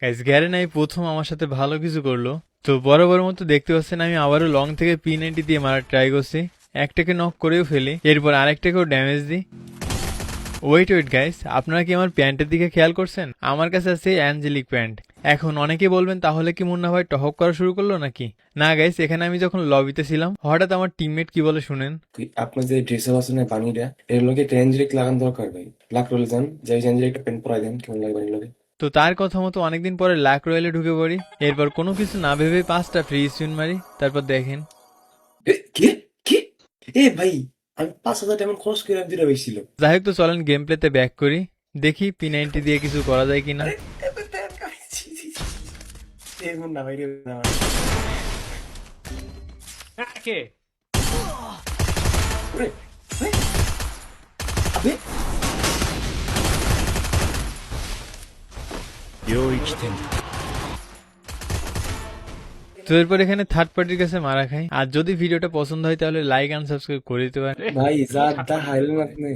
Guys গ্যারেন এই প্রথম আমার সাথে ভালো কিছু করলো। তো বরাবর মতো দেখতে পাচ্ছেন আমি আবারও লং থেকে P90 দিয়ে মারার ট্রাই করছি। একটাকে নক করেও ফেলি, এরপর আরেকটাকেও ড্যামেজ দিই। ওয়েট গাইস, আপনারা কি আমার প্যান্টের দিকে খেয়াল করছেন? আমার কাছে আছে অ্যাঞ্জেলিক প্যান্ট। এখন অনেকে বলবেন তাহলে কি মুন্না ভাই টহক করা শুরু করলো নাকি? না গাইস, এখানে আমি যখন লবিতে ছিলাম হঠাৎ আমার টিমমেট কি বলে শুনেন। আপনার যে ড্রেসে আছে না বানিটা এর লগে একটা এঞ্জেলিক লাগান দরকার ভাই। ব্ল্যাক রোলে যান, যে এঞ্জেলিক একটা পেন পরাই দেন, কেমন লাগে বানির লগে। তো তার কথা মতো অনেকদিন পরে লাক রয়েলে ঢুকে পড়ি। এরপর কোনো কিছু না ভেবে 5টা ফ্রি স্পিন মারি। তারপর দেখেন কি কি এ ভাই, আমি 5,000 এমন খরচ করে আমি দুটা পাইছিল। যাই হোক, তো চলেন গেম প্লেতে ব্যাক করি, দেখি P90 দিয়ে কিছু করা যায় কিনা। আরে এমন না ভাই রে না। কে ওরে ভাই, আবে 領域展開 তো এরপর এখানে থার্ড পার্টির কাছে মারা খাই। আর যদি ভিডিওটা পছন্দ হয় তাহলে লাইক এন্ড সাবস্ক্রাইব করে দিতে পারেন। ভাই যা দা হাইলেন আপনি।